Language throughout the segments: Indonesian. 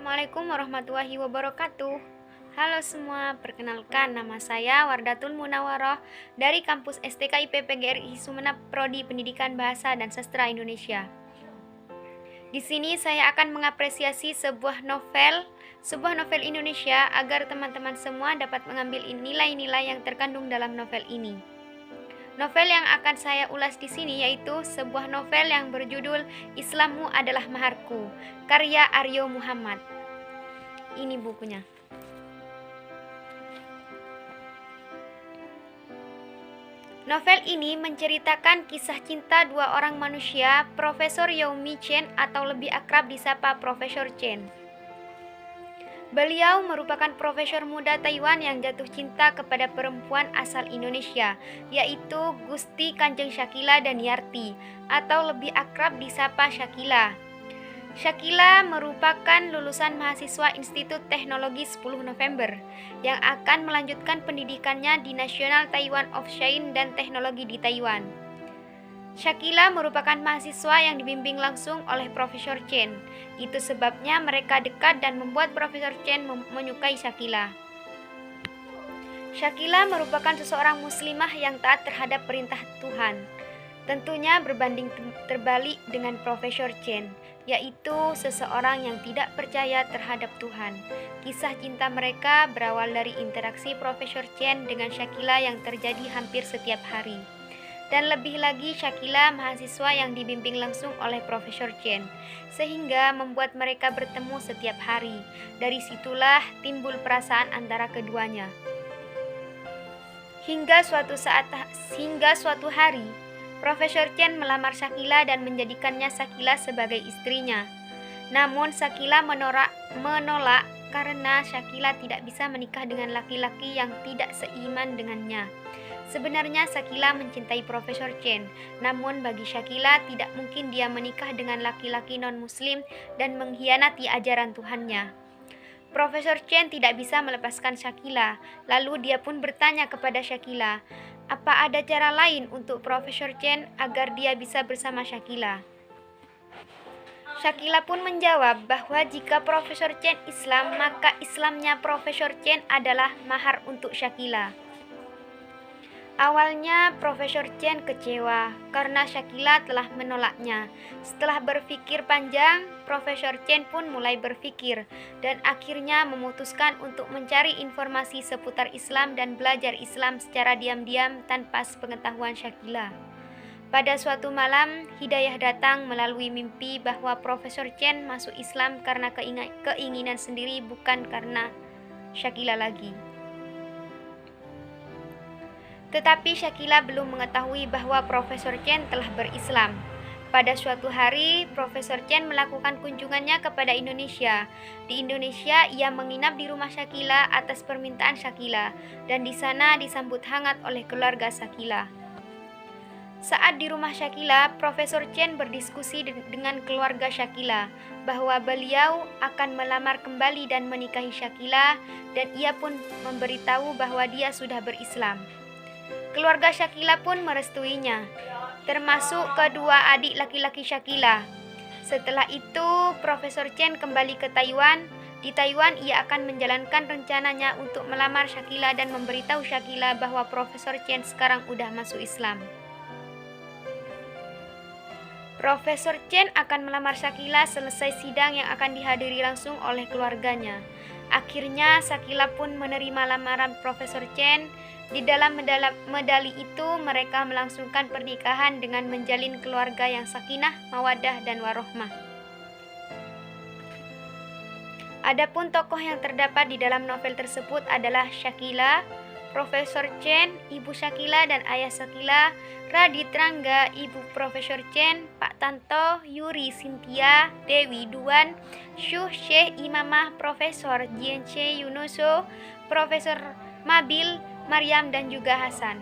Assalamualaikum warahmatullahi wabarakatuh. Halo semua, perkenalkan nama saya Wardatul Munawaroh dari kampus STKIP PGRI Sumeneb Prodi Pendidikan Bahasa dan Sastra Indonesia. Di sini saya akan mengapresiasi sebuah novel Indonesia agar teman-teman semua dapat mengambil nilai-nilai yang terkandung dalam novel ini. Novel yang akan saya ulas di sini yaitu sebuah novel yang berjudul Islammu Adalah Maharku, karya Aryo Muhammad. Ini bukunya. Novel ini menceritakan kisah cinta dua orang manusia, Profesor Youmi Chen atau lebih akrab disapa Profesor Chen. Beliau merupakan profesor muda Taiwan yang jatuh cinta kepada perempuan asal Indonesia, yaitu Gusti Kanjeng Shakila Daniarti, atau lebih akrab disapa Shakila. Shakila merupakan lulusan mahasiswa Institut Teknologi 10 November yang akan melanjutkan pendidikannya di National Taiwan of Science dan Teknologi di Taiwan. Shakila merupakan mahasiswa yang dibimbing langsung oleh Profesor Chen. Itu sebabnya mereka dekat dan membuat Profesor Chen menyukai Shakila. Shakila merupakan seseorang muslimah yang taat terhadap perintah Tuhan. Tentunya berbanding terbalik dengan Profesor Chen, yaitu seseorang yang tidak percaya terhadap Tuhan. Kisah cinta mereka berawal dari interaksi Profesor Chen dengan Shakila yang terjadi hampir setiap hari. Dan lebih lagi Shakila mahasiswa yang dibimbing langsung oleh Profesor Chen, sehingga membuat mereka bertemu setiap hari. Dari situlah timbul perasaan antara keduanya. Hingga suatu hari, Profesor Chen melamar Shakila dan menjadikannya Shakila sebagai istrinya. Namun Shakila menolak karena Shakila tidak bisa menikah dengan laki-laki yang tidak seiman dengannya. Sebenarnya Shakila mencintai Profesor Chen, namun bagi Shakila tidak mungkin dia menikah dengan laki-laki non-muslim dan mengkhianati ajaran Tuhannya. Profesor Chen tidak bisa melepaskan Shakila, lalu dia pun bertanya kepada Shakila, apa ada cara lain untuk Profesor Chen agar dia bisa bersama Shakila? Shakila pun menjawab bahwa jika Profesor Chen Islam, maka Islamnya Profesor Chen adalah mahar untuk Shakila. Awalnya Profesor Chen kecewa karena Shakila telah menolaknya. Setelah berpikir panjang, Profesor Chen pun mulai berpikir dan akhirnya memutuskan untuk mencari informasi seputar Islam dan belajar Islam secara diam-diam tanpa sepengetahuan Shakila. Pada suatu malam, hidayah datang melalui mimpi bahwa Profesor Chen masuk Islam karena keinginan sendiri, bukan karena Shakila lagi. Tetapi Shakila belum mengetahui bahwa Profesor Chen telah berislam. Pada suatu hari, Profesor Chen melakukan kunjungannya kepada Indonesia. Di Indonesia, ia menginap di rumah Shakila atas permintaan Shakila, dan di sana disambut hangat oleh keluarga Shakila. Saat di rumah Shakila, Profesor Chen berdiskusi dengan keluarga Shakila bahwa beliau akan melamar kembali dan menikahi Shakila, dan ia pun memberitahu bahwa dia sudah berislam. Keluarga Shakila pun merestuinya, termasuk kedua adik laki-laki Shakila. Setelah itu, Profesor Chen kembali ke Taiwan. Di Taiwan, ia akan menjalankan rencananya untuk melamar Shakila dan memberitahu Shakila bahwa Profesor Chen sekarang udah masuk Islam. Profesor Chen akan melamar Shakila selesai sidang yang akan dihadiri langsung oleh keluarganya. Akhirnya Shakila pun menerima lamaran Profesor Chen. Di dalam medali itu mereka melangsungkan pernikahan dengan menjalin keluarga yang sakinah, mawaddah, dan warohmah. Adapun tokoh yang terdapat di dalam novel tersebut adalah Shakila, Profesor Chen, Ibu Shakila dan Ayah Shakila, Radit Rangga, Ibu Profesor Chen, Pak Tanto, Yuri, Cynthia, Dewi, Duan, Syuh, Syekh, Imamah, Profesor Jianche Yunuso, Profesor Mabil, Maryam, dan juga Hasan.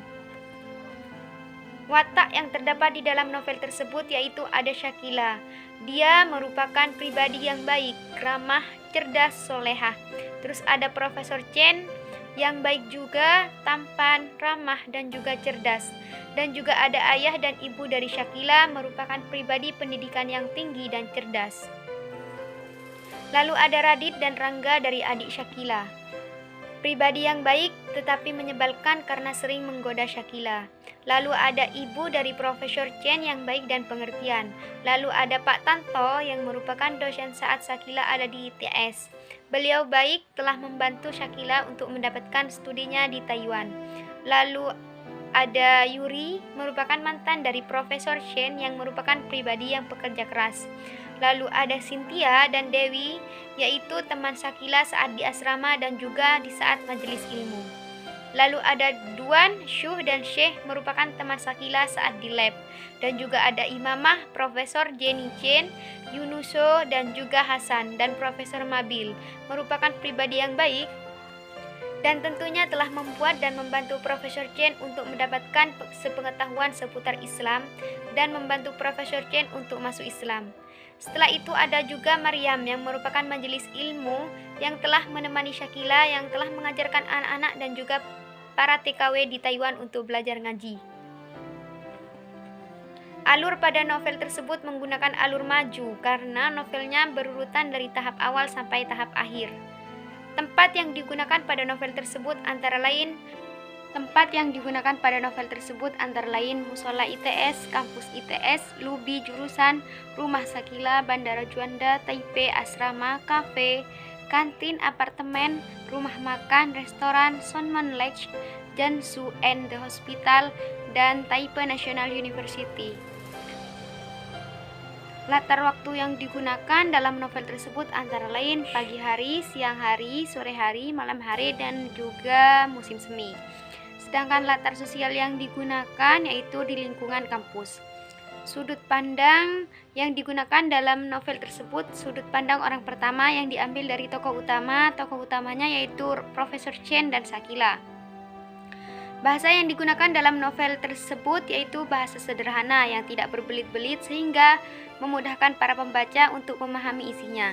Watak yang terdapat di dalam novel tersebut yaitu ada Shakila. Dia merupakan pribadi yang baik, ramah, cerdas, solehah. Terus ada Profesor Chen yang baik juga, tampan, ramah, dan juga cerdas. Dan juga ada ayah dan ibu dari Shakila merupakan pribadi pendidikan yang tinggi dan cerdas. Lalu ada Radit dan Rangga dari adik Shakila. Pribadi yang baik tetapi menyebalkan karena sering menggoda Shakila. Lalu ada ibu dari Profesor Chen yang baik dan pengertian. Lalu ada Pak Tanto yang merupakan dosen saat Shakila ada di ITS. Beliau baik, telah membantu Shakila untuk mendapatkan studinya di Taiwan. Lalu ada Yuri, merupakan mantan dari Profesor Chen yang merupakan pribadi yang pekerja keras. Lalu ada Cynthia dan Dewi, yaitu teman Shakila saat di asrama dan juga di saat majelis ilmu. Lalu ada Duan, Syuh, dan Syekh, merupakan teman Shakila saat di lab. Dan juga ada Imamah, Profesor Jenny Chen, Yunuso, dan juga Hasan, dan Profesor Mabil, merupakan pribadi yang baik dan tentunya telah membuat dan membantu Profesor Chen untuk mendapatkan sepengetahuan seputar Islam dan membantu Profesor Chen untuk masuk Islam. Setelah itu ada juga Maryam yang merupakan majelis ilmu yang telah menemani Shakila, yang telah mengajarkan anak-anak dan juga para TKW di Taiwan untuk belajar ngaji. Alur pada novel tersebut menggunakan alur maju karena novelnya berurutan dari tahap awal sampai tahap akhir. Tempat yang digunakan pada novel tersebut antara lain Musola ITS, Kampus ITS, Lubi Jurusan, Rumah Shakila, Bandara Juanda, Taipei, Asrama, Kafe, Kantin, Apartemen, Rumah Makan, Restoran, Sonman Lodge, Jansu and the Hospital, dan Taipei National University. Latar waktu yang digunakan dalam novel tersebut antara lain pagi hari, siang hari, sore hari, malam hari, dan juga musim semi. Sedangkan latar sosial yang digunakan yaitu di lingkungan kampus. Sudut pandang yang digunakan dalam novel tersebut, sudut pandang orang pertama yang diambil dari tokoh utamanya yaitu Profesor Chen dan Shakila. Bahasa yang digunakan dalam novel tersebut yaitu bahasa sederhana yang tidak berbelit-belit sehingga memudahkan para pembaca untuk memahami isinya.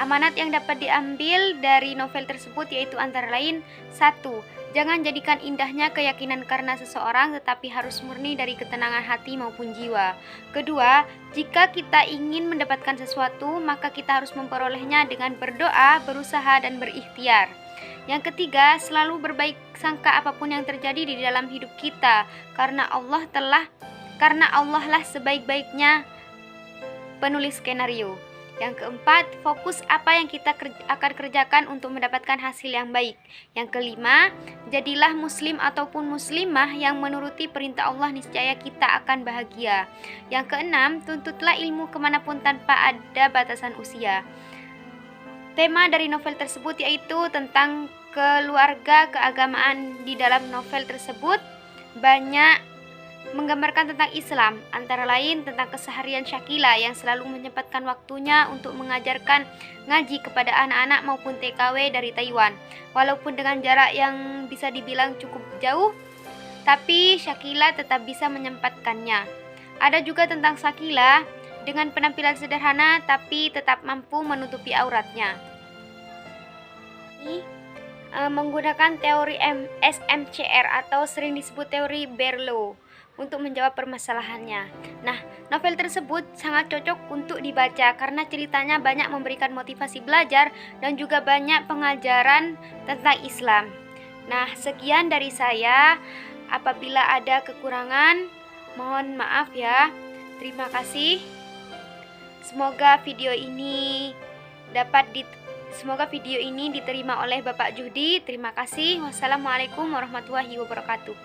Amanat yang dapat diambil dari novel tersebut yaitu antara lain 1. Jangan jadikan indahnya keyakinan karena seseorang, tetapi harus murni dari ketenangan hati maupun jiwa. Kedua, jika kita ingin mendapatkan sesuatu, maka kita harus memperolehnya dengan berdoa, berusaha, dan berikhtiar. Yang ketiga, selalu berbaik sangka apapun yang terjadi di dalam hidup kita, karena Allah lah sebaik-baiknya penulis skenario. Yang keempat, fokus apa yang kita akan kerjakan untuk mendapatkan hasil yang baik. Yang kelima, jadilah muslim ataupun muslimah yang menuruti perintah Allah, niscaya kita akan bahagia. Yang keenam, tuntutlah ilmu kemanapun tanpa ada batasan usia. Tema dari novel tersebut yaitu tentang keluarga keagamaan. Di dalam novel tersebut banyak menggambarkan tentang Islam, antara lain tentang keseharian Shakila yang selalu menyempatkan waktunya untuk mengajarkan ngaji kepada anak-anak maupun TKW dari Taiwan. Walaupun dengan jarak yang bisa dibilang cukup jauh, tapi Shakila tetap bisa menyempatkannya. Ada juga tentang Shakila dengan penampilan sederhana tapi tetap mampu menutupi auratnya. Menggunakan teori SMCR atau sering disebut teori Berlo untuk menjawab permasalahannya. Nah, novel tersebut sangat cocok untuk dibaca karena ceritanya banyak memberikan motivasi belajar dan juga banyak pengajaran tentang Islam. Nah, sekian dari saya. Apabila ada kekurangan, mohon maaf ya. Terima kasih. Semoga video ini diterima oleh Bapak Judi. Terima kasih. Wassalamualaikum warahmatullahi wabarakatuh.